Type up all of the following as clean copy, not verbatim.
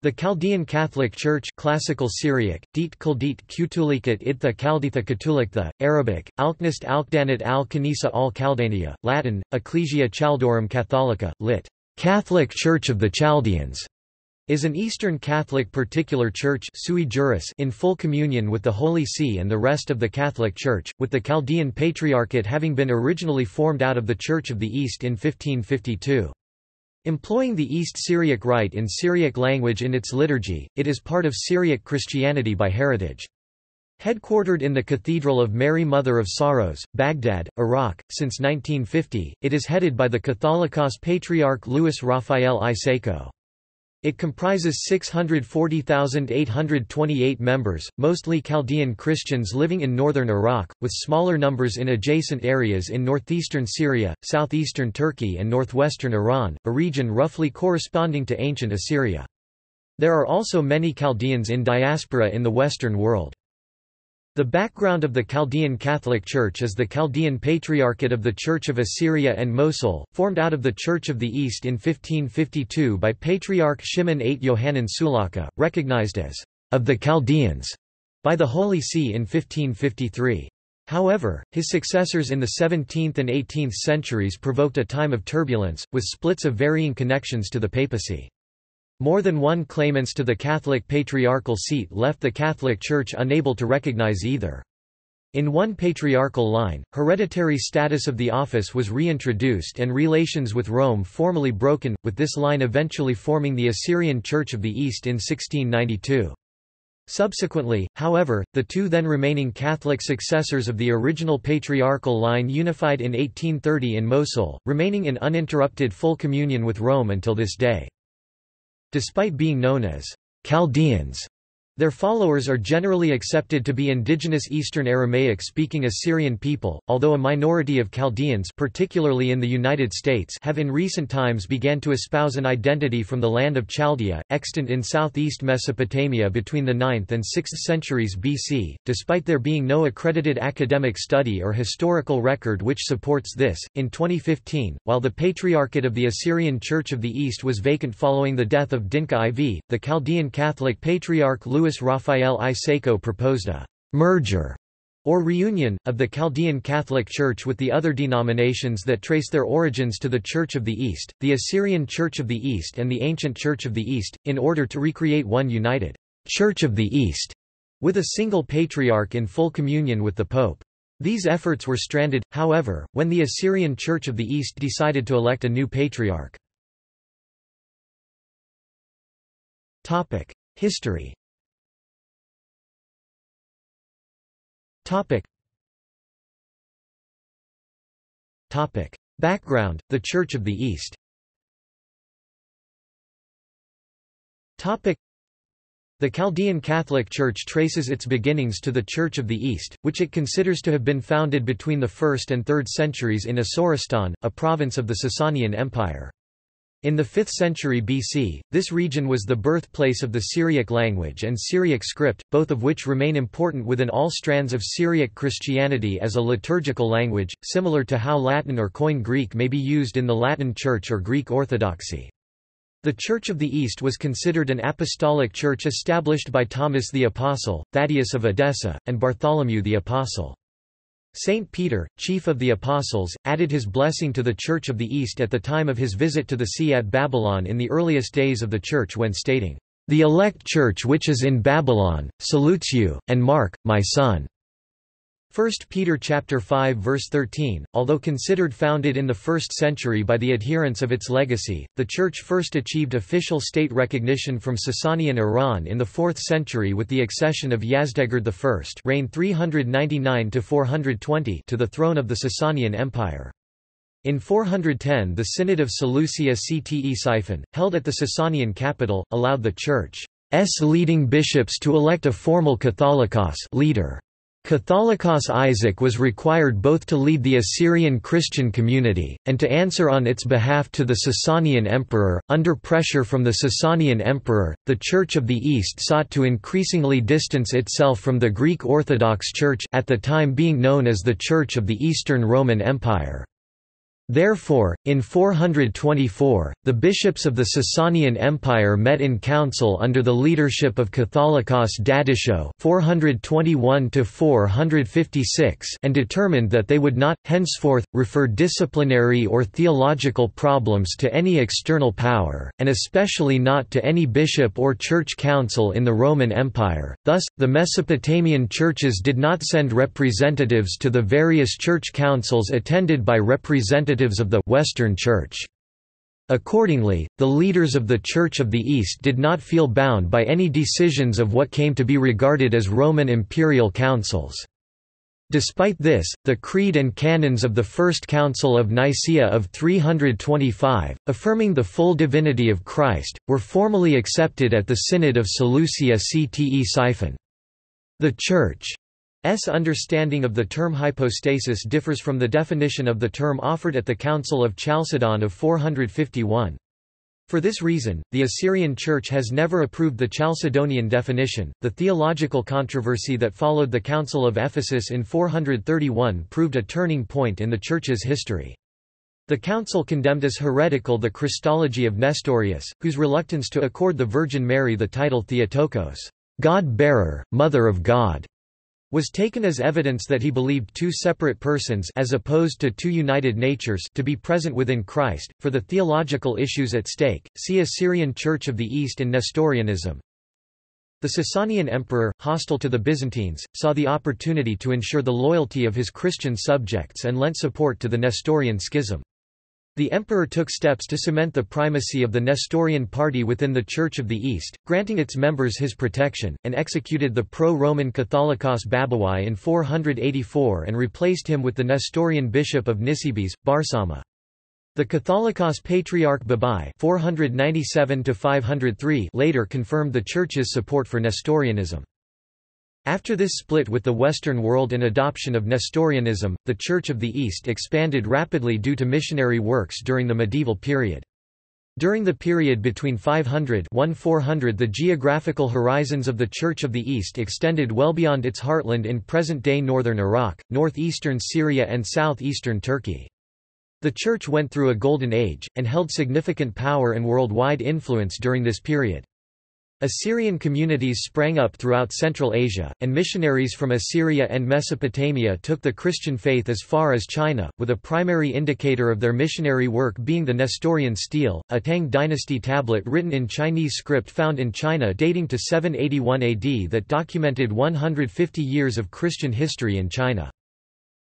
The Chaldean Catholic Church Classical Syriac, Diet Kuldit Kutulikat Idtha Kalditha Katuliktha, Arabic, Alknist Alkdanit al-Kanisa al-Chaldania, Latin, Ecclesia Chaldorum Catholica, lit. Catholic Church of the Chaldeans, is an Eastern Catholic particular church sui juris in full communion with the Holy See and the rest of the Catholic Church, with the Chaldean Patriarchate having been originally formed out of the Church of the East in 1552. Employing the East Syriac Rite in Syriac language in its liturgy, it is part of Syriac Christianity by heritage. Headquartered in the Cathedral of Mary Mother of Sorrows, Baghdad, Iraq, since 1950, it is headed by the Catholicos Patriarch Louis Raphael I Seko. It comprises 640,828 members, mostly Chaldean Christians living in northern Iraq, with smaller numbers in adjacent areas in northeastern Syria, southeastern Turkey and northwestern Iran, a region roughly corresponding to ancient Assyria. There are also many Chaldeans in diaspora in the Western world. The background of the Chaldean Catholic Church is the Chaldean Patriarchate of the Church of Assyria and Mosul, formed out of the Church of the East in 1552 by Patriarch Shimon VIII Yohanan Sulaka, recognized as of the Chaldeans by the Holy See in 1553. However, his successors in the 17th and 18th centuries provoked a time of turbulence, with splits of varying connections to the papacy. More than one claimants to the Catholic patriarchal seat left the Catholic Church unable to recognize either. In one patriarchal line, hereditary status of the office was reintroduced and relations with Rome formally broken, with this line eventually forming the Assyrian Church of the East in 1692. Subsequently, however, the two then remaining Catholic successors of the original patriarchal line unified in 1830 in Mosul, remaining in uninterrupted full communion with Rome until this day. Despite being known as Chaldeans, their followers are generally accepted to be indigenous Eastern Aramaic-speaking Assyrian people, although a minority of Chaldeans, particularly in the United States, have in recent times began to espouse an identity from the land of Chaldea, extant in southeast Mesopotamia between the 9th and 6th centuries BC, despite there being no accredited academic study or historical record which supports this. In 2015, while the Patriarchate of the Assyrian Church of the East was vacant following the death of Dinka IV, the Chaldean Catholic Patriarch Louis Raphael I Seko proposed a merger or reunion of the Chaldean Catholic Church with the other denominations that trace their origins to the Church of the East, the Assyrian Church of the East and the Ancient Church of the East, in order to recreate one united Church of the East with a single patriarch in full communion with the Pope. These efforts were stranded, however, when the Assyrian Church of the East decided to elect a new patriarch. History. Background: the Church of the East. The Chaldean Catholic Church traces its beginnings to the Church of the East, which it considers to have been founded between the 1st and 3rd centuries in Asoristan, a province of the Sasanian Empire. In the 5th century BC, this region was the birthplace of the Syriac language and Syriac script, both of which remain important within all strands of Syriac Christianity as a liturgical language, similar to how Latin or Koine Greek may be used in the Latin Church or Greek Orthodoxy. The Church of the East was considered an apostolic church established by Thomas the Apostle, Thaddeus of Edessa, and Bartholomew the Apostle. Saint Peter, chief of the Apostles, added his blessing to the Church of the East at the time of his visit to the see at Babylon in the earliest days of the Church when stating, "The elect Church which is in Babylon, salutes you, and Mark, my son." 1 Peter chapter 5 verse 13. Although considered founded in the 1st century by the adherents of its legacy, the Church first achieved official state recognition from Sasanian Iran in the 4th century with the accession of Yazdegerd I (reigned 399–420) to the throne of the Sasanian Empire. In 410 the Synod of Seleucia Ctesiphon, held at the Sasanian capital, allowed the Church's leading bishops to elect a formal Catholicos leader. Catholicos Isaac was required both to lead the Assyrian Christian community, and to answer on its behalf to the Sasanian emperor. Under pressure from the Sasanian emperor, the Church of the East sought to increasingly distance itself from the Greek Orthodox Church, at the time being known as the Church of the Eastern Roman Empire. Therefore, in 424, the bishops of the Sasanian Empire met in council under the leadership of Catholicos Dadisho (421–456) and determined that they would not, henceforth, refer disciplinary or theological problems to any external power, and especially not to any bishop or church council in the Roman Empire. Thus, the Mesopotamian churches did not send representatives to the various church councils attended by representatives of the Western Church. Accordingly, the leaders of the Church of the East did not feel bound by any decisions of what came to be regarded as Roman imperial councils. Despite this, the Creed and Canons of the First Council of Nicaea of 325, affirming the full divinity of Christ, were formally accepted at the Synod of Seleucia-Cte-Siphon. The Church understanding of the term hypostasis differs from the definition of the term offered at the Council of Chalcedon of 451. For this reason, the Assyrian Church has never approved the Chalcedonian definition. The theological controversy that followed the Council of Ephesus in 431 proved a turning point in the Church's history. The Council condemned as heretical the Christology of Nestorius, whose reluctance to accord the Virgin Mary the title Theotokos, God-bearer, Mother of God, was taken as evidence that he believed two separate persons as opposed to two united natures to be present within Christ. For the theological issues at stake, see Assyrian Church of the East and Nestorianism. The Sasanian emperor, hostile to the Byzantines, saw the opportunity to ensure the loyalty of his Christian subjects and lent support to the Nestorian schism. The emperor took steps to cement the primacy of the Nestorian party within the Church of the East, granting its members his protection, and executed the pro-Roman Catholicos Babawai in 484 and replaced him with the Nestorian bishop of Nisibis, Barsama. The Catholicos Patriarch Babai 497–503 later confirmed the Church's support for Nestorianism. After this split with the Western world and adoption of Nestorianism, the Church of the East expanded rapidly due to missionary works during the medieval period. During the period between 500–1400 the geographical horizons of the Church of the East extended well beyond its heartland in present-day northern Iraq, northeastern Syria and southeastern Turkey. The Church went through a golden age, and held significant power and worldwide influence during this period. Assyrian communities sprang up throughout Central Asia, and missionaries from Assyria and Mesopotamia took the Christian faith as far as China, with a primary indicator of their missionary work being the Nestorian stele, a Tang dynasty tablet written in Chinese script found in China dating to 781 AD that documented 150 years of Christian history in China.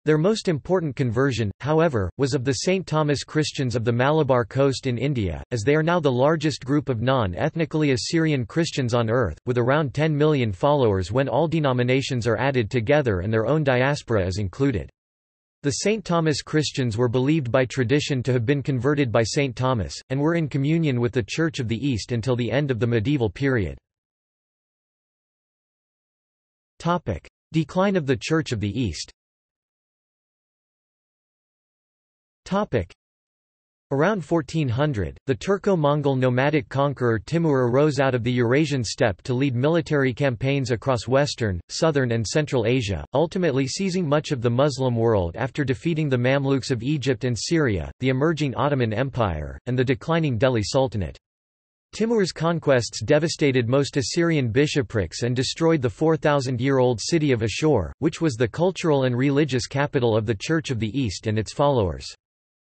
Their most important conversion, however, was of the St. Thomas Christians of the Malabar coast in India, as they are now the largest group of non-ethnically Assyrian Christians on earth, with around 10 million followers when all denominations are added together and their own diaspora is included. The St. Thomas Christians were believed by tradition to have been converted by St. Thomas, and were in communion with the Church of the East until the end of the medieval period. Decline of the Church of the East. Around 1400, the Turco-Mongol nomadic conqueror Timur arose out of the Eurasian steppe to lead military campaigns across western, southern and central Asia, ultimately seizing much of the Muslim world after defeating the Mamluks of Egypt and Syria, the emerging Ottoman Empire, and the declining Delhi Sultanate. Timur's conquests devastated most Assyrian bishoprics and destroyed the 4,000-year-old city of Ashur, which was the cultural and religious capital of the Church of the East and its followers.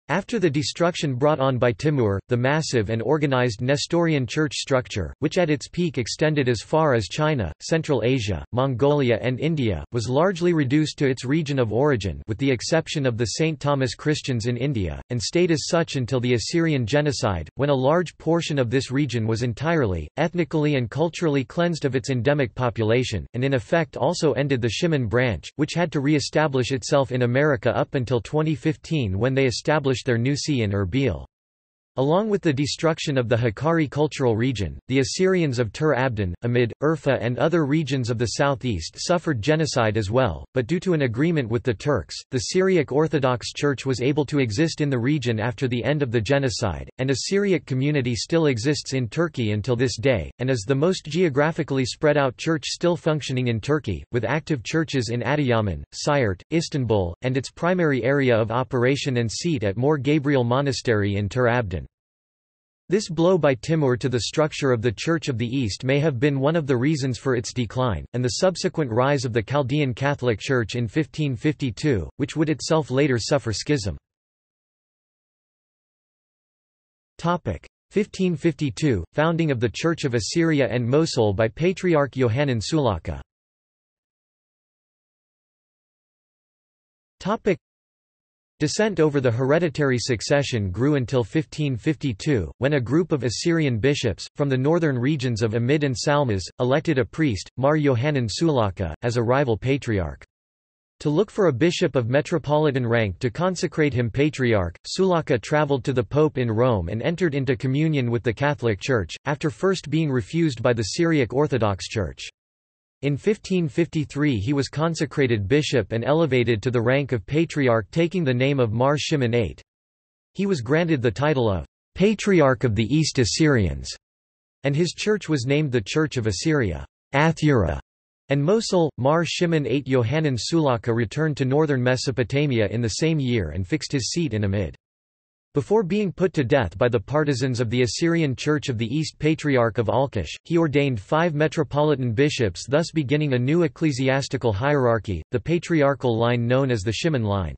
After the destruction brought on by Timur, the massive and organized Nestorian church structure, which at its peak extended as far as China, Central Asia, Mongolia and India, was largely reduced to its region of origin with the exception of the St. Thomas Christians in India, and stayed as such until the Assyrian genocide, when a large portion of this region was entirely, ethnically and culturally cleansed of its endemic population, and in effect also ended the Shimun branch, which had to re-establish itself in America up until 2015 when they established their new see in Erbil. Along with the destruction of the Hakkari cultural region, the Assyrians of Tur Abdin, Amid, Urfa and other regions of the southeast suffered genocide as well, but due to an agreement with the Turks, the Syriac Orthodox Church was able to exist in the region after the end of the genocide, and a Syriac community still exists in Turkey until this day, and is the most geographically spread out church still functioning in Turkey, with active churches in Adıyaman, Siirt, Istanbul, and its primary area of operation and seat at Mor Gabriel Monastery in Tur Abdin. This blow by Timur to the structure of the Church of the East may have been one of the reasons for its decline, and the subsequent rise of the Chaldean Catholic Church in 1552, which would itself later suffer schism. 1552 – Founding of the Church of Assyria and Mosul by Patriarch Yohanan Sulaka. Dissent over the hereditary succession grew until 1552, when a group of Assyrian bishops, from the northern regions of Amid and Salmas, elected a priest, Mar Yohanan Sulaka, as a rival patriarch. To look for a bishop of metropolitan rank to consecrate him patriarch, Sulaka travelled to the Pope in Rome and entered into communion with the Catholic Church, after first being refused by the Syriac Orthodox Church. In 1553 he was consecrated bishop and elevated to the rank of patriarch, taking the name of Mar Shimon VIII. He was granted the title of Patriarch of the East Assyrians, and his church was named the Church of Assyria, Athura, and Mosul. Mar Shimon VIII Yohanan Sulaka returned to northern Mesopotamia in the same year and fixed his seat in Amid. Before being put to death by the partisans of the Assyrian Church of the East Patriarch of Alkish, he ordained 5 metropolitan bishops, thus beginning a new ecclesiastical hierarchy, the patriarchal line known as the Shimon line.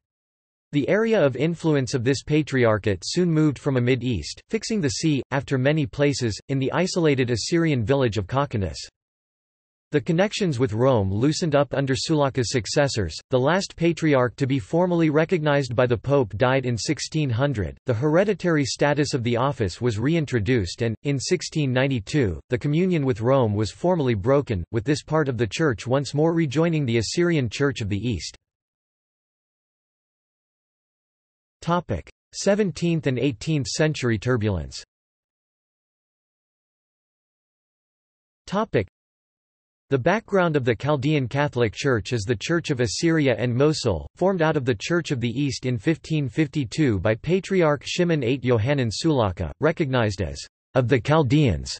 The area of influence of this patriarchate soon moved from Amid east, fixing the see, after many places, in the isolated Assyrian village of Kaukanis. The connections with Rome loosened up under Sulaka's successors. The last patriarch to be formally recognized by the Pope died in 1600. The hereditary status of the office was reintroduced, and, in 1692, the communion with Rome was formally broken, with this part of the Church once more rejoining the Assyrian Church of the East. 17th and 18th century turbulence. The background of the Chaldean Catholic Church is the Church of Assyria and Mosul, formed out of the Church of the East in 1552 by Patriarch Shimon VIII Yohanan Sulaka, recognized as of the Chaldeans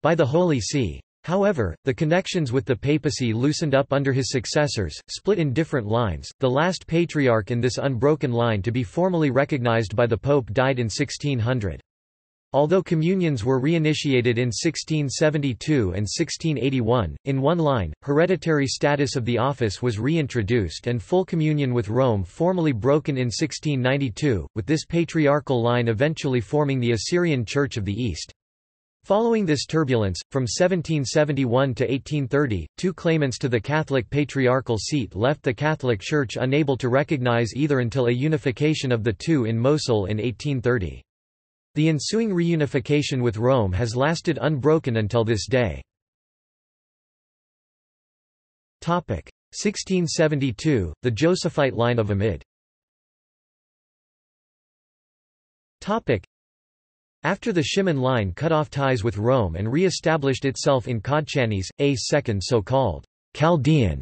by the Holy See. However, the connections with the papacy loosened up under his successors, split in different lines. The last patriarch in this unbroken line to be formally recognized by the Pope died in 1600. Although communions were reinitiated in 1672 and 1681, in one line, hereditary status of the office was reintroduced and full communion with Rome formally broken in 1692, with this patriarchal line eventually forming the Assyrian Church of the East. Following this turbulence, from 1771 to 1830, 2 claimants to the Catholic patriarchal seat left the Catholic Church unable to recognize either until a unification of the two in Mosul in 1830. The ensuing reunification with Rome has lasted unbroken until this day. 1672, the Josephite line of Amid. After the Shimon line cut off ties with Rome and re-established itself in Kodchanis, a second so-called Chaldean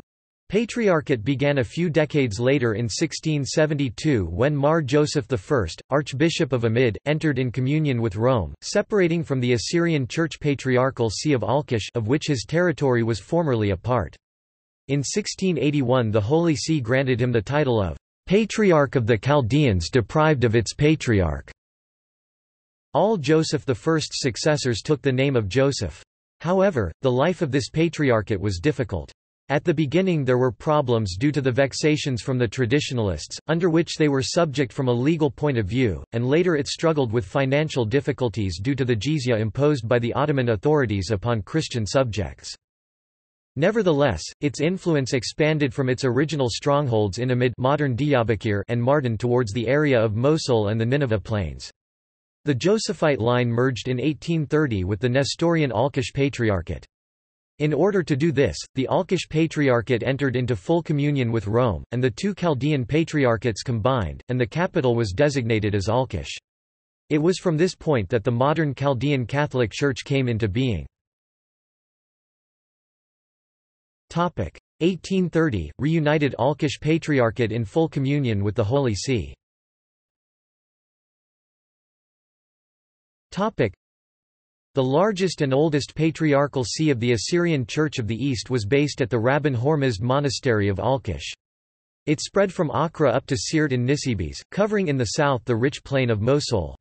Patriarchate began a few decades later in 1672 when Mar Joseph I, Archbishop of Amid, entered in communion with Rome, separating from the Assyrian Church Patriarchal See of Alkish, of which his territory was formerly a part. In 1681 the Holy See granted him the title of Patriarch of the Chaldeans deprived of its patriarch. All Joseph I's successors took the name of Joseph. However, the life of this patriarchate was difficult. At the beginning there were problems due to the vexations from the traditionalists, under which they were subject from a legal point of view, and later it struggled with financial difficulties due to the jizya imposed by the Ottoman authorities upon Christian subjects. Nevertheless, its influence expanded from its original strongholds in Amid modern Diyarbakir and Mardin towards the area of Mosul and the Nineveh plains. The Josephite line merged in 1830 with the Nestorian Alkish Patriarchate. In order to do this, the Alkish Patriarchate entered into full communion with Rome, and the 2 Chaldean Patriarchates combined, and the capital was designated as Alkish. It was from this point that the modern Chaldean Catholic Church came into being. 1830 – Reunited Alkish Patriarchate in full communion with the Holy See. The largest and oldest patriarchal see of the Assyrian Church of the East was based at the Rabban Hormizd Monastery of Alkish. It spread from Accra up to Siirt in Nisibis, covering in the south the rich plain of Mosul.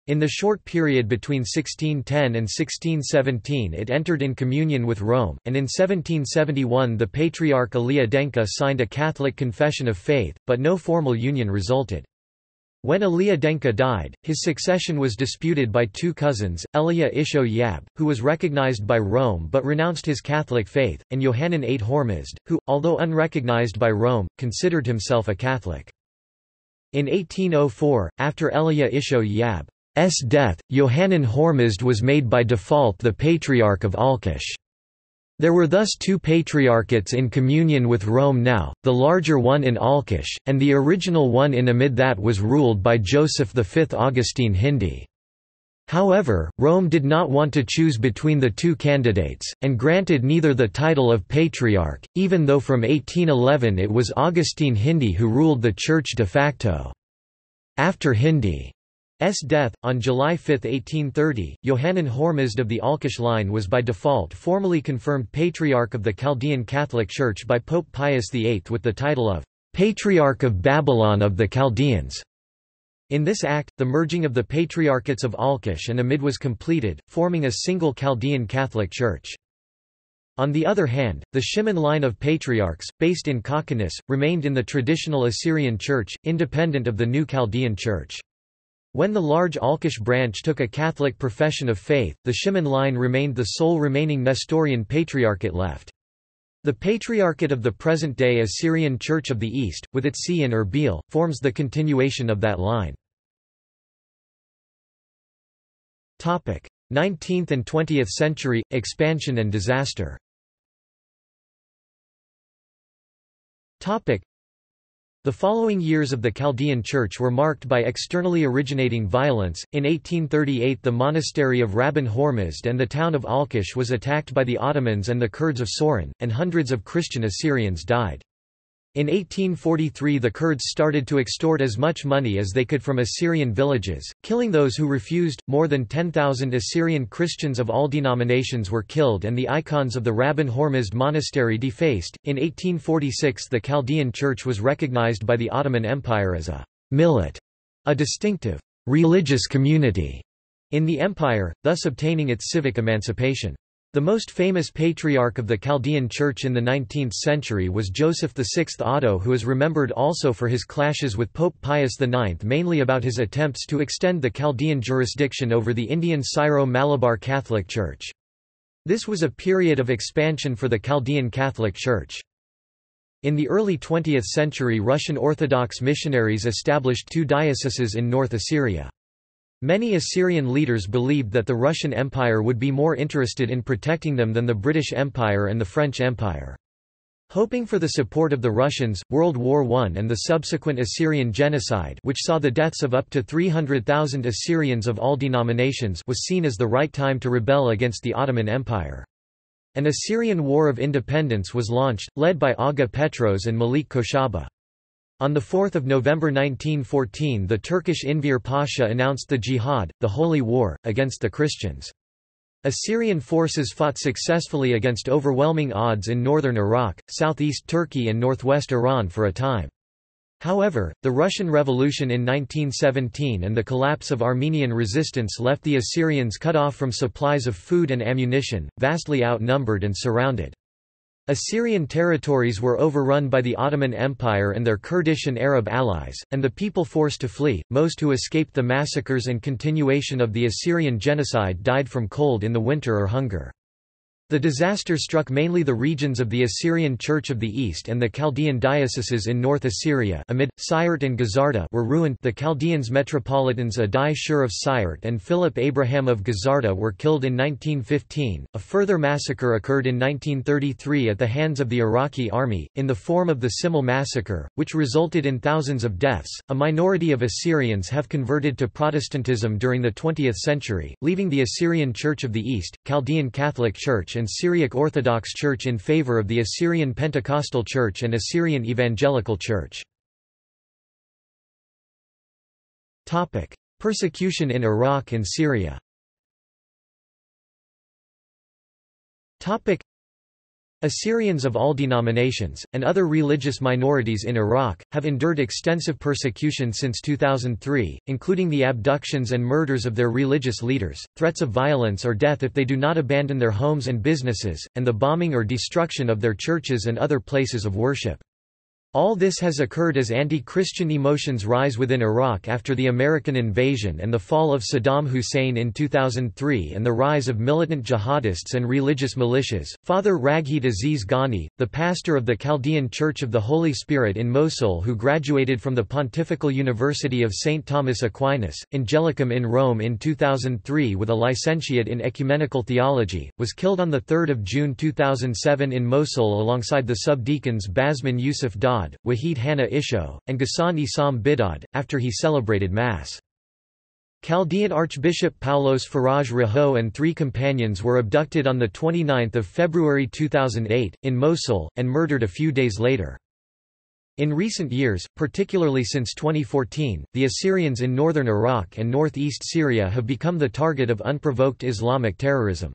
In the short period between 1610 and 1617 it entered in communion with Rome, and in 1771 the Patriarch Elia Denka signed a Catholic confession of faith, but no formal union resulted. When Elia Denka died, his succession was disputed by two cousins, Elia Isho Yab, who was recognized by Rome but renounced his Catholic faith, and Yohanan VIII Hormizd, who, although unrecognized by Rome, considered himself a Catholic. In 1804, after Elia Isho Yab's death, Yohanan Hormizd was made by default the Patriarch of Alkish. There were thus two patriarchates in communion with Rome now, the larger one in Alkish, and the original one in Amid that was ruled by Joseph V Augustine Hindi. However, Rome did not want to choose between the two candidates, and granted neither the title of patriarch, even though from 1811 it was Augustine Hindi who ruled the Church de facto. After Hindi's death, on July 5, 1830, Yohanan Hormizd of the Alkish line was by default formally confirmed Patriarch of the Chaldean Catholic Church by Pope Pius VIII with the title of Patriarch of Babylon of the Chaldeans. In this act, the merging of the Patriarchates of Alkish and Amid was completed, forming a single Chaldean Catholic Church. On the other hand, the Shimon line of patriarchs, based in Kakhanis, remained in the traditional Assyrian Church, independent of the new Chaldean Church. When the large Alkish branch took a Catholic profession of faith, the Shimon line remained the sole remaining Nestorian patriarchate left. The Patriarchate of the present-day Assyrian Church of the East, with its see in Erbil, forms the continuation of that line. 19th and 20th century – expansion and disaster. The following years of the Chaldean Church were marked by externally originating violence. In 1838, the monastery of Rabban Hormizd and the town of Alkish was attacked by the Ottomans and the Kurds of Sorin, and hundreds of Christian Assyrians died. In 1843, the Kurds started to extort as much money as they could from Assyrian villages, killing those who refused. More than 10,000 Assyrian Christians of all denominations were killed and the icons of the Rabban Hormizd monastery defaced. In 1846, the Chaldean Church was recognized by the Ottoman Empire as a millet, a distinctive religious community in the empire, thus obtaining its civic emancipation. The most famous patriarch of the Chaldean Church in the 19th century was Joseph VI Otto, who is remembered also for his clashes with Pope Pius IX, mainly about his attempts to extend the Chaldean jurisdiction over the Indian Syro-Malabar Catholic Church. This was a period of expansion for the Chaldean Catholic Church. In the early 20th century, Russian Orthodox missionaries established two dioceses in North Assyria. Many Assyrian leaders believed that the Russian Empire would be more interested in protecting them than the British Empire and the French Empire. Hoping for the support of the Russians, World War I and the subsequent Assyrian genocide, which saw the deaths of up to 300,000 Assyrians of all denominations, was seen as the right time to rebel against the Ottoman Empire. An Assyrian War of Independence was launched, led by Aga Petros and Malik Koshaba. On 4 November 1914, the Turkish Enver Pasha announced the Jihad, the Holy War, against the Christians. Assyrian forces fought successfully against overwhelming odds in northern Iraq, southeast Turkey and northwest Iran for a time. However, the Russian Revolution in 1917 and the collapse of Armenian resistance left the Assyrians cut off from supplies of food and ammunition, vastly outnumbered and surrounded. Assyrian territories were overrun by the Ottoman Empire and their Kurdish and Arab allies, and the people forced to flee. Most who escaped the massacres and continuation of the Assyrian genocide died from cold in the winter or hunger. The disaster struck mainly the regions of the Assyrian Church of the East and the Chaldean dioceses in North Assyria. Amid Sirte and Gazarta were ruined. The Chaldeans metropolitans Adai Shur of Sirte and Philip Abraham of Gazarta were killed in 1915. A further massacre occurred in 1933 at the hands of the Iraqi army, in the form of the Simele massacre, which resulted in thousands of deaths. A minority of Assyrians have converted to Protestantism during the 20th century, leaving the Assyrian Church of the East, Chaldean Catholic Church, and Syriac Orthodox Church in favor of the Assyrian Pentecostal Church and Assyrian Evangelical Church. Persecution in Iraq and Syria. Assyrians of all denominations, and other religious minorities in Iraq, have endured extensive persecution since 2003, including the abductions and murders of their religious leaders, threats of violence or death if they do not abandon their homes and businesses, and the bombing or destruction of their churches and other places of worship. All this has occurred as anti-Christian emotions rise within Iraq after the American invasion and the fall of Saddam Hussein in 2003 and the rise of militant jihadists and religious militias. Father Raghid Aziz Ghani, the pastor of the Chaldean Church of the Holy Spirit in Mosul who graduated from the Pontifical University of St. Thomas Aquinas, Angelicum in Rome in 2003 with a licentiate in ecumenical theology, was killed on 3 June 2007 in Mosul alongside the subdeacons Basman Yusuf Dad, Wahid Hanna Isho, and Ghassan Isam Bidad, after he celebrated Mass. Chaldean Archbishop Paulos Faraj Raho and 3 companions were abducted on 29 February 2008, in Mosul, and murdered a few days later. In recent years, particularly since 2014, the Assyrians in northern Iraq and northeast Syria have become the target of unprovoked Islamic terrorism.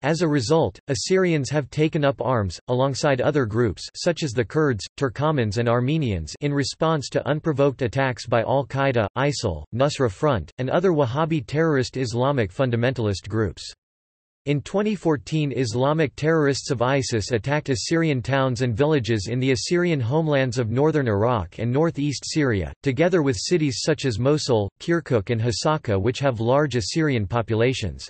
As a result, Assyrians have taken up arms, alongside other groups such as the Kurds, Turkomans and Armenians in response to unprovoked attacks by Al-Qaeda, ISIL, Nusra Front, and other Wahhabi terrorist Islamic fundamentalist groups. In 2014, Islamic terrorists of ISIS attacked Assyrian towns and villages in the Assyrian homelands of northern Iraq and northeast Syria, together with cities such as Mosul, Kirkuk and Hasaka which have large Assyrian populations.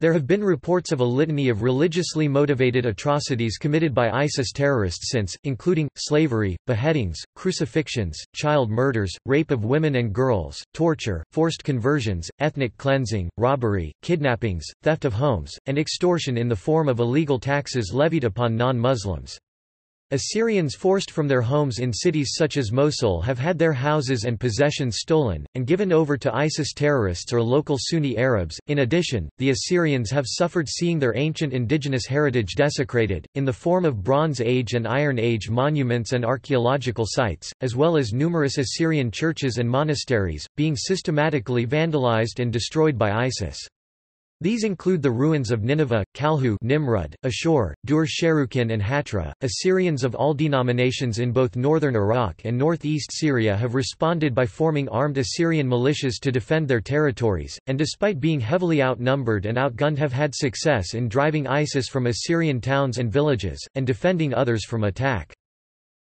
There have been reports of a litany of religiously motivated atrocities committed by ISIS terrorists since, including, slavery, beheadings, crucifixions, child murders, rape of women and girls, torture, forced conversions, ethnic cleansing, robbery, kidnappings, theft of homes, and extortion in the form of illegal taxes levied upon non-Muslims. Assyrians forced from their homes in cities such as Mosul have had their houses and possessions stolen, and given over to ISIS terrorists or local Sunni Arabs. In addition, the Assyrians have suffered seeing their ancient indigenous heritage desecrated, in the form of Bronze Age and Iron Age monuments and archaeological sites, as well as numerous Assyrian churches and monasteries, being systematically vandalized and destroyed by ISIS. These include the ruins of Nineveh, Kalhu, Nimrud, Ashur, Dur-Sherukin and Hatra. Assyrians of all denominations in both northern Iraq and northeast Syria have responded by forming armed Assyrian militias to defend their territories, and despite being heavily outnumbered and outgunned have had success in driving ISIS from Assyrian towns and villages, and defending others from attack.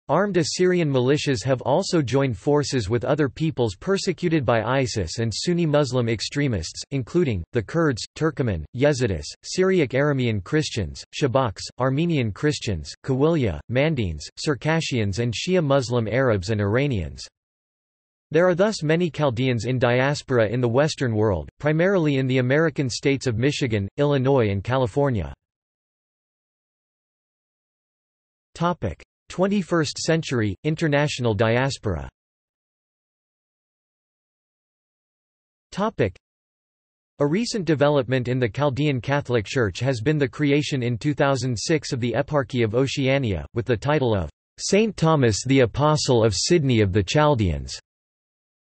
Armed Assyrian militias have also joined forces with other peoples persecuted by ISIS and Sunni Muslim extremists, including, the Kurds, Turkoman, Yazidis, Syriac Aramean Christians, Shabaks, Armenian Christians, Kawilia, Mandaeans, Circassians and Shia Muslim Arabs and Iranians. There are thus many Chaldeans in diaspora in the Western world, primarily in the American states of Michigan, Illinois and California. 21st century, international diaspora. A recent development in the Chaldean Catholic Church has been the creation in 2006 of the Eparchy of Oceania, with the title of Saint Thomas the Apostle of Sydney of the Chaldeans.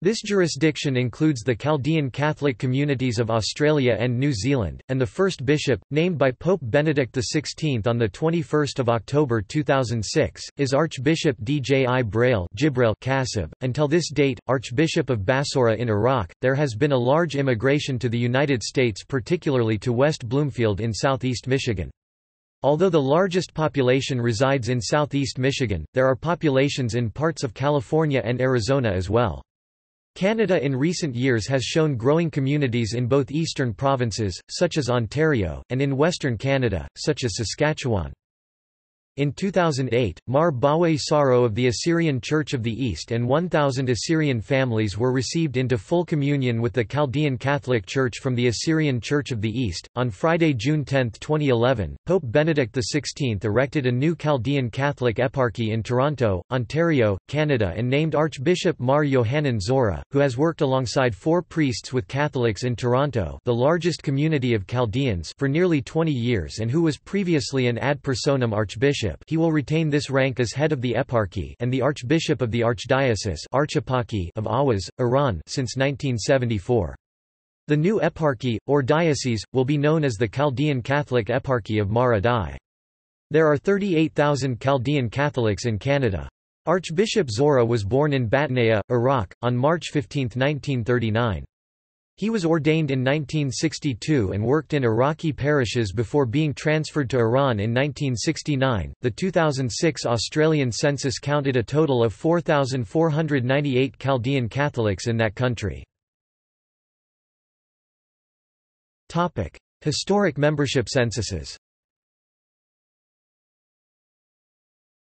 This jurisdiction includes the Chaldean Catholic communities of Australia and New Zealand, and the first bishop, named by Pope Benedict XVI on 21 October 2006, is Archbishop Dji Jibril Kasib. Until this date, Archbishop of Bassora in Iraq. There has been a large immigration to the United States, particularly to West Bloomfield in southeast Michigan. Although the largest population resides in southeast Michigan, there are populations in parts of California and Arizona as well. Canada in recent years has shown growing communities in both eastern provinces, such as Ontario, and in western Canada, such as Saskatchewan. In 2008, Mar Bawe Saro of the Assyrian Church of the East and 1,000 Assyrian families were received into full communion with the Chaldean Catholic Church from the Assyrian Church of the East. On Friday, June 10, 2011, Pope Benedict XVI erected a new Chaldean Catholic eparchy in Toronto, Ontario, Canada, and named Archbishop Mar Yohanan Zora, who has worked alongside 4 priests with Catholics in Toronto, the largest community of Chaldeans, for nearly 20 years and who was previously an ad personam archbishop. He will retain this rank as head of the eparchy and the archbishop of the archdiocese of Awaz, Iran since 1974. The new eparchy, or diocese, will be known as the Chaldean Catholic Eparchy of Mar Adai. There are 38,000 Chaldean Catholics in Canada. Archbishop Zora was born in Batnaya, Iraq, on March 15, 1939. He was ordained in 1962 and worked in Iraqi parishes before being transferred to Iran in 1969. The 2006 Australian census counted a total of 4,498 Chaldean Catholics in that country. Topic: Historic membership censuses.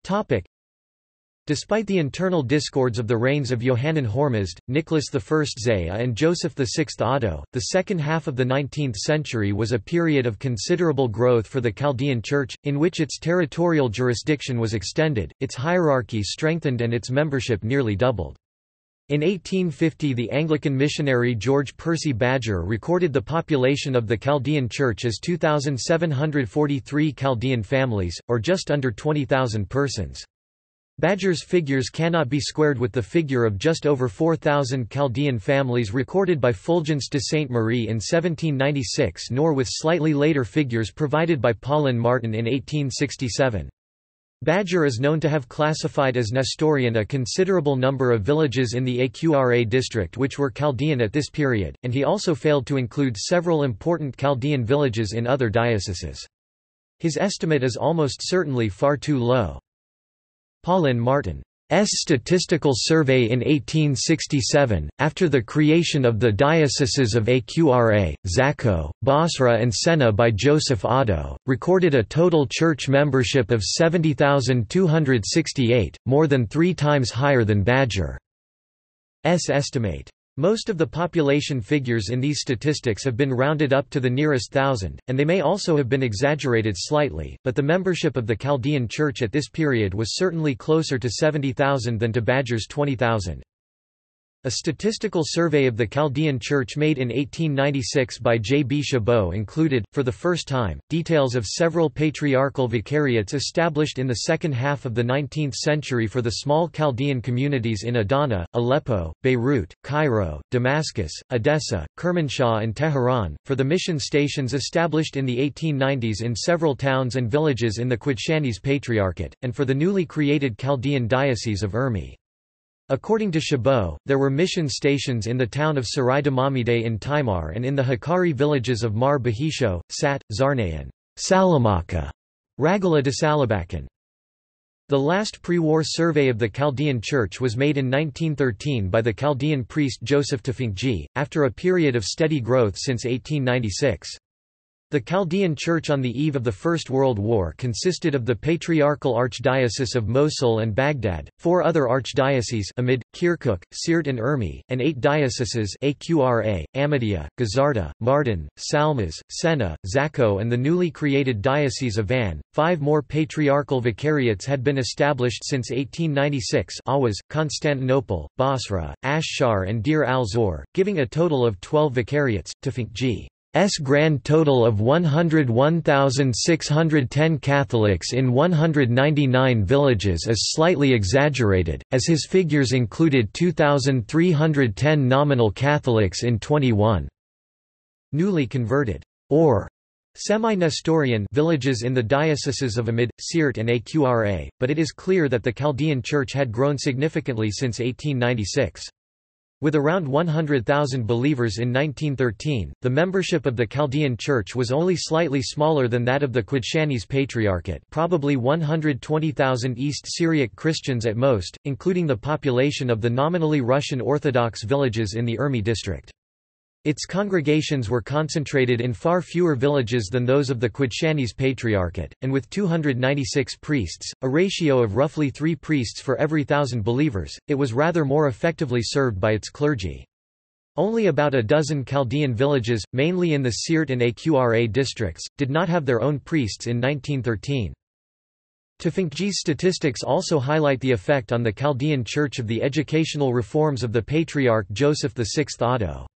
Topic: Despite the internal discords of the reigns of Yohannan Hormizd, Nicholas I Zaya and Joseph VI Otto, the second half of the 19th century was a period of considerable growth for the Chaldean Church, in which its territorial jurisdiction was extended, its hierarchy strengthened and its membership nearly doubled. In 1850 the Anglican missionary George Percy Badger recorded the population of the Chaldean Church as 2,743 Chaldean families, or just under 20,000 persons. Badger's figures cannot be squared with the figure of just over 4,000 Chaldean families recorded by Fulgence de Sainte Marie in 1796, nor with slightly later figures provided by Paulin Martin in 1867. Badger is known to have classified as Nestorian a considerable number of villages in the Aqra district which were Chaldean at this period, and he also failed to include several important Chaldean villages in other dioceses. His estimate is almost certainly far too low. Paulin Martin's statistical survey in 1867, after the creation of the dioceses of Aqra, Zakho, Basra and Senna by Joseph Otto, recorded a total church membership of 70,268, more than 3 times higher than Badger's estimate. Most of the population figures in these statistics have been rounded up to the nearest thousand, and they may also have been exaggerated slightly, but the membership of the Chaldean Church at this period was certainly closer to 70,000 than to Badger's 20,000. A statistical survey of the Chaldean Church made in 1896 by J. B. Chabot included, for the first time, details of several patriarchal vicariates established in the second half of the 19th century for the small Chaldean communities in Adana, Aleppo, Beirut, Cairo, Damascus, Edessa, Kermanshah and Tehran, for the mission stations established in the 1890s in several towns and villages in the Qudshanis Patriarchate, and for the newly created Chaldean Diocese of Urmi. According to Chabot, there were mission stations in the town of Sarai Damamide in Timar and in the Hakkari villages of Mar Bahisho, Sat, Zarne and Salamaka, Ragala de Salabakan. The last pre-war survey of the Chaldean Church was made in 1913 by the Chaldean priest Joseph Tefenkji, after a period of steady growth since 1896. The Chaldean Church on the eve of the First World War consisted of the Patriarchal Archdiocese of Mosul and Baghdad, 4 other archdioceses Amid, Kirkuk, Siirt and Urmi, and 8 dioceses Aqra, Ahmadiyya, Gazarda, Mardin, Salmas, Senna, Zakho and the newly created Diocese of Van. 5 more patriarchal vicariates had been established since 1896 Awaz, Constantinople, Basra, Ashshar and Deir al-Zor, giving a total of 12 vicariates. Tefenkji grand total of 101,610 Catholics in 199 villages is slightly exaggerated, as his figures included 2,310 nominal Catholics in 21 newly converted, or semi-Nestorian villages in the dioceses of Amid, Siirt and Aqra, but it is clear that the Chaldean Church had grown significantly since 1896. With around 100,000 believers in 1913, the membership of the Chaldean Church was only slightly smaller than that of the Quidshanis Patriarchate, probably 120,000 East Syriac Christians at most, including the population of the nominally Russian Orthodox villages in the Urmi district. Its congregations were concentrated in far fewer villages than those of the Quidshanis Patriarchate, and with 296 priests, a ratio of roughly 3 priests for every 1,000 believers, it was rather more effectively served by its clergy. Only about a dozen Chaldean villages, mainly in the Sirt and Aqra districts, did not have their own priests in 1913. Tufekci's statistics also highlight the effect on the Chaldean Church of the educational reforms of the Patriarch Joseph VI Otto.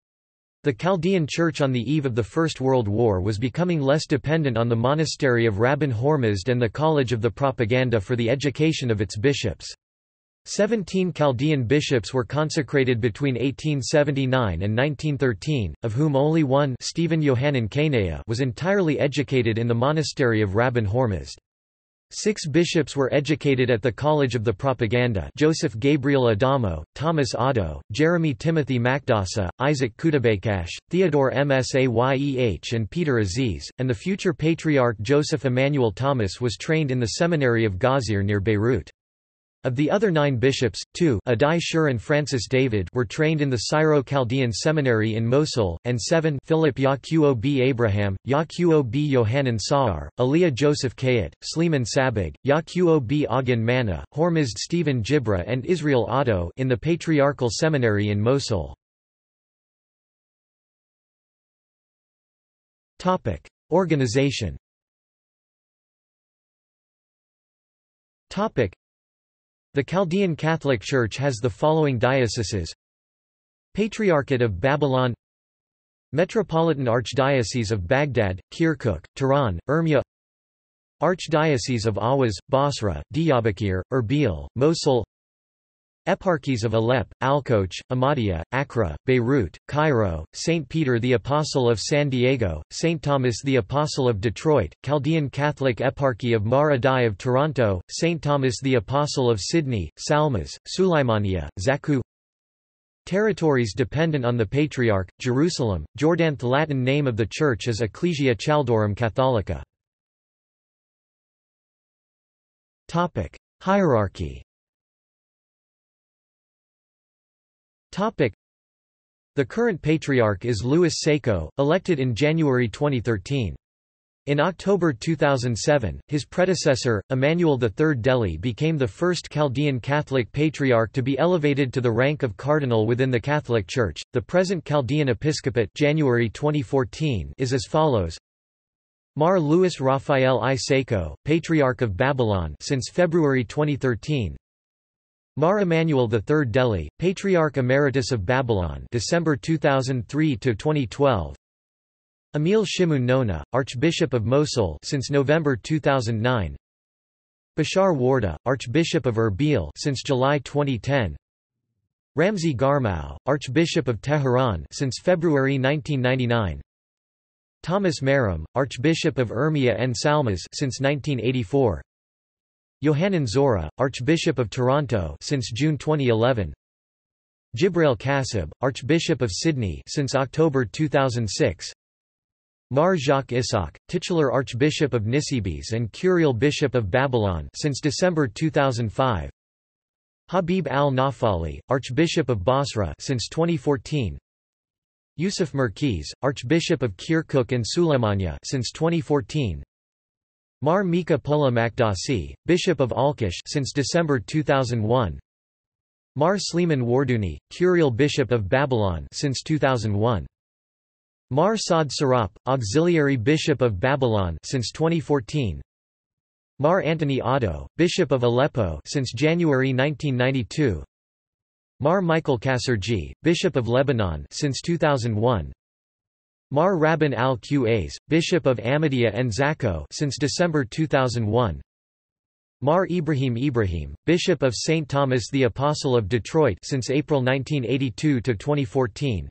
The Chaldean Church on the eve of the First World War was becoming less dependent on the monastery of Rabban Hormizd and the College of the Propaganda for the education of its bishops. 17 Chaldean bishops were consecrated between 1879 and 1913, of whom only one, Stephen Yohanan Kaneya, was entirely educated in the monastery of Rabban Hormizd. 6 bishops were educated at the College of the Propaganda: Joseph Gabriel Adamo, Thomas Otto, Jeremy Timothy Makdasa, Isaac Kutabekash, Theodore Msayeh and Peter Aziz, and the future Patriarch Joseph Emmanuel Thomas was trained in the seminary of Ghazir near Beirut. Of the other 9 bishops, 2, Adai Shur and Francis David, were trained in the Syro-Chaldean Seminary in Mosul, and 7, Philip Yaquob Abraham, Yaquob Yohanan Sa'ar, Aliyah Joseph Kayat, Sleeman Sabig, Yaquob Agan Mana, Hormizd Stephen Jibra and Israel Otto in the Patriarchal Seminary in Mosul. Organization. The Chaldean Catholic Church has the following dioceses: Patriarchate of Babylon, Metropolitan Archdiocese of Baghdad, Kirkuk, Tehran, Urmia, Archdiocese of Awaz, Basra, Diyarbakir, Erbil, Mosul, Eparchies of Aleppo, Alkoch, Ahmadiyya, Accra, Beirut, Cairo, St. Peter the Apostle of San Diego, St. Thomas the Apostle of Detroit, Chaldean Catholic Eparchy of Mar Adai of Toronto, St. Thomas the Apostle of Sydney, Salmas, Sulaimaniya, Zaku. Territories dependent on the Patriarch, Jerusalem, Jordan. The Latin name of the church is Ecclesia Chaldorum Catholica. Hierarchy. The current Patriarch is Louis Sako, elected in January 2013. In October 2007, his predecessor, Emmanuel III Deli, became the first Chaldean Catholic Patriarch to be elevated to the rank of cardinal within the Catholic Church. The present Chaldean Episcopate January 2014 is as follows: Mar Louis Raphael I Sako, Patriarch of Babylon since February 2013. Mar Emmanuel III Deli, Patriarch Emeritus of Babylon December 2003 to 2012. Emil Shimon Nona, Archbishop of Mosul since November 2009. Bashar Warda, Archbishop of Erbil since July 2010. Ramzi Garmau, Archbishop of Tehran since February 1999. Thomas Maram, Archbishop of Urmia and Salmas since 1984. Yohanan Zora, Archbishop of Toronto since June 2011. Jibrail Kasib, Archbishop of Sydney since October 2006. Mar Jacques Isaac, titular Archbishop of Nisibis and Curial Bishop of Babylon since December 2005. Habib al-Nafali, Archbishop of Basra since 2014. Yusuf Merkiz, Archbishop of Kirkuk and Sulaimaniya since 2014. Mar Mika Pula Makdasi, Bishop of Alkosh since December 2001. Mar Sleeman Warduni, Curial Bishop of Babylon since 2001. Mar Saad Sarap, Auxiliary Bishop of Babylon since 2014. Mar Antony Otto, Bishop of Aleppo since January 1992. Mar Michael Kasserji, Bishop of Lebanon since 2001. Mar Rabban al-Qais, Bishop of Ahmadiyya and Zakko since December 2001. Mar Ibrahim, Bishop of St. Thomas the Apostle of Detroit since April 1982 to 2014.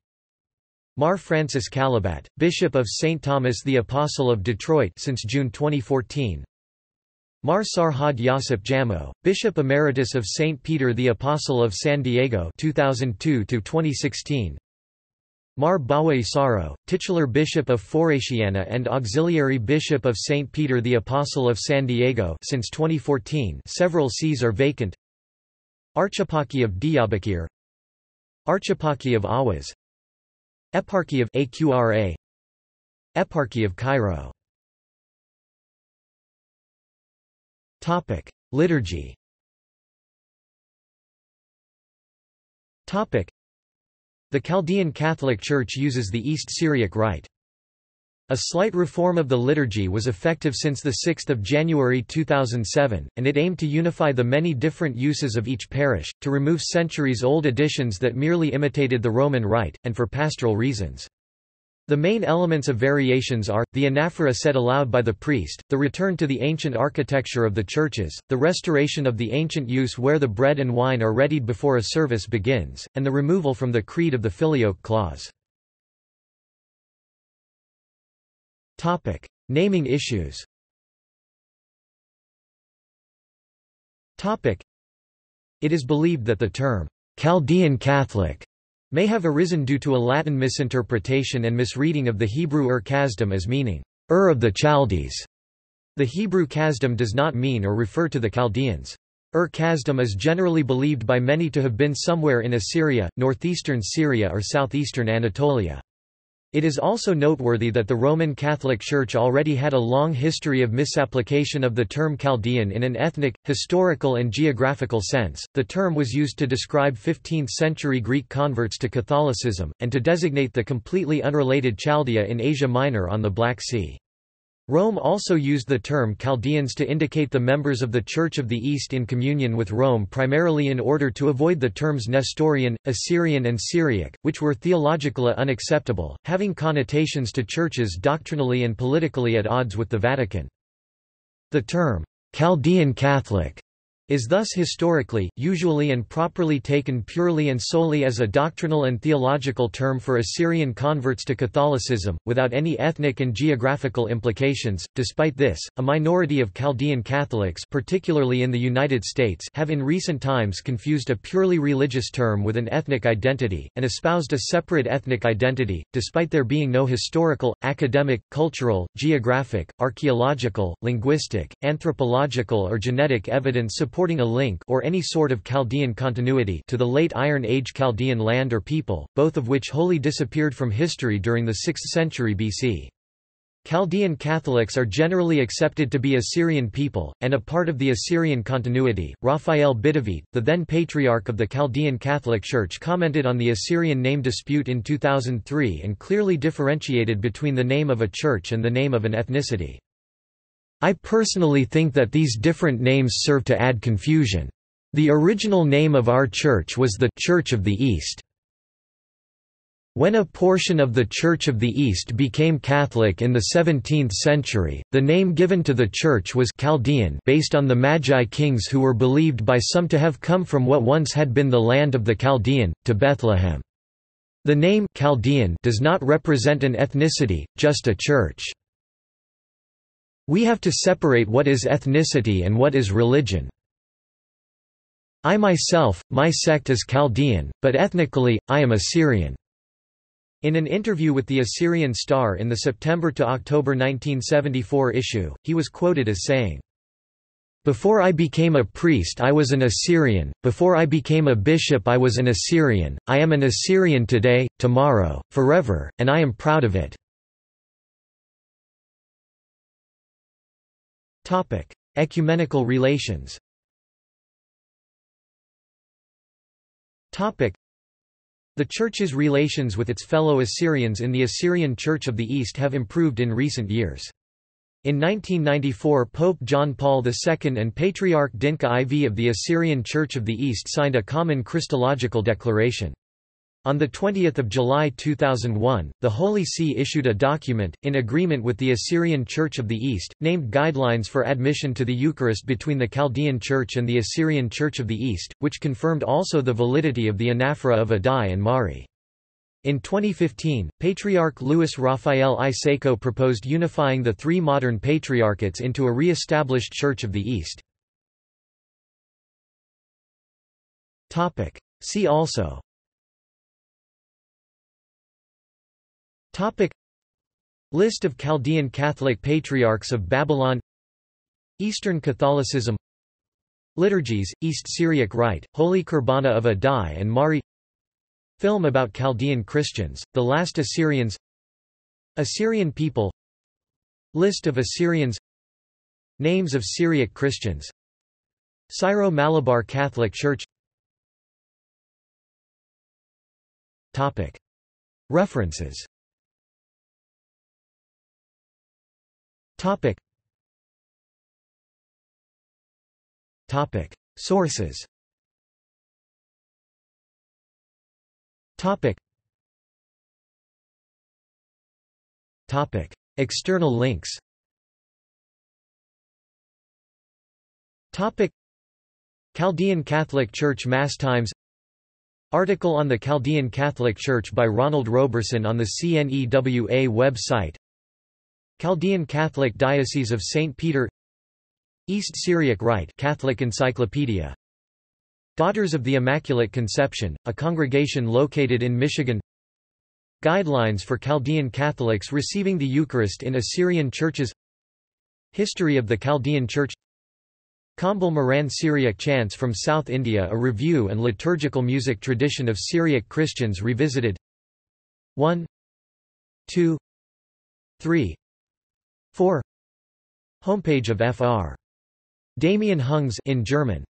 Mar Francis Calabat, Bishop of St. Thomas the Apostle of Detroit since June 2014. Mar Sarhad Yasip Jamo, Bishop Emeritus of St. Peter the Apostle of San Diego 2002–2016. Mar Bawe Saro, titular Bishop of Foraciana and Auxiliary Bishop of St. Peter the Apostle of San Diego since 2014. Several sees are vacant. Archieparchy of Diyarbakir, Archieparchy of Awaz, Eparchy of Aqra, Eparchy of Cairo. Topic: Liturgy. Topic: The Chaldean Catholic Church uses the East Syriac Rite. A slight reform of the liturgy was effective since 6 January 2007, and it aimed to unify the many different uses of each parish, to remove centuries-old additions that merely imitated the Roman Rite, and for pastoral reasons. The main elements of variations are, the anaphora said aloud by the priest, the return to the ancient architecture of the churches, the restoration of the ancient use where the bread and wine are readied before a service begins, and the removal from the creed of the filioque clause. Naming issues. It is believed that the term, Chaldean Catholic, may have arisen due to a Latin misinterpretation and misreading of the Hebrew Kasdim as meaning, of the Chaldees. The Hebrew Kasdim does not mean or refer to the Chaldeans. Kasdim is generally believed by many to have been somewhere in Assyria, northeastern Syria or southeastern Anatolia. It is also noteworthy that the Roman Catholic Church already had a long history of misapplication of the term Chaldean in an ethnic, historical and geographical sense. The term was used to describe 15th-century Greek converts to Catholicism, and to designate the completely unrelated Chaldea in Asia Minor on the Black Sea. Rome also used the term Chaldeans to indicate the members of the Church of the East in communion with Rome, primarily in order to avoid the terms Nestorian, Assyrian and Syriac, which were theologically unacceptable, having connotations to churches doctrinally and politically at odds with the Vatican. The term, Chaldean Catholic, is thus historically, usually and properly taken purely and solely as a doctrinal and theological term for Assyrian converts to Catholicism, without any ethnic and geographical implications. Despite this, a minority of Chaldean Catholics, particularly in the United States, have in recent times confused a purely religious term with an ethnic identity, and espoused a separate ethnic identity, despite there being no historical, academic, cultural, geographic, archaeological, linguistic, anthropological or genetic evidence supporting a link or any sort of Chaldean continuity to the late Iron Age Chaldean land or people, both of which wholly disappeared from history during the 6th century BC. Chaldean Catholics are generally accepted to be Assyrian people, and a part of the Assyrian continuity. Raphael Bidavit, the then Patriarch of the Chaldean Catholic Church, commented on the Assyrian name dispute in 2003 and clearly differentiated between the name of a church and the name of an ethnicity. I personally think that these different names serve to add confusion. The original name of our church was the Church of the East. When a portion of the Church of the East became Catholic in the 17th century, the name given to the church was Chaldean, based on the Magi kings who were believed by some to have come from what once had been the land of the Chaldean, to Bethlehem. The name Chaldean does not represent an ethnicity, just a church. We have to separate what is ethnicity and what is religion. I myself, my sect is Chaldean, but ethnically, I am Assyrian. In an interview with the Assyrian Star in the September to October 1974 issue, he was quoted as saying, "Before I became a priest I was an Assyrian, before I became a bishop I was an Assyrian, I am an Assyrian today, tomorrow, forever, and I am proud of it." Ecumenical relations. The Church's relations with its fellow Assyrians in the Assyrian Church of the East have improved in recent years. In 1994 Pope John Paul II and Patriarch Dinka IV of the Assyrian Church of the East signed a common Christological declaration. On 20 July 2001, the Holy See issued a document, in agreement with the Assyrian Church of the East, named Guidelines for Admission to the Eucharist between the Chaldean Church and the Assyrian Church of the East, which confirmed also the validity of the anaphora of Adai and Mari. In 2015, Patriarch Louis Raphael I Seco proposed unifying the three modern patriarchates into a re-established Church of the East. See also: List of Chaldean Catholic Patriarchs of Babylon, Eastern Catholicism, Liturgies, East Syriac Rite, Holy Kurbana of Adai and Mari, Film about Chaldean Christians, The Last Assyrians, Assyrian people, List of Assyrians, Names of Syriac Christians, Syro-Malabar Catholic Church. References. Sources. External links. Chaldean Catholic Church Mass Times. Article on the Chaldean Catholic Church by Ronald Roberson on the CNEWA website. Chaldean Catholic Diocese of St. Peter, East Syriac Rite Catholic Encyclopedia. Daughters of the Immaculate Conception, a congregation located in Michigan. Guidelines for Chaldean Catholics receiving the Eucharist in Assyrian churches. History of the Chaldean Church. Kambal Moran Syriac Chants from South India, a review and liturgical music tradition of Syriac Christians revisited. 1, 2, 3, 4. Homepage of Fr. Damien Hungs in German.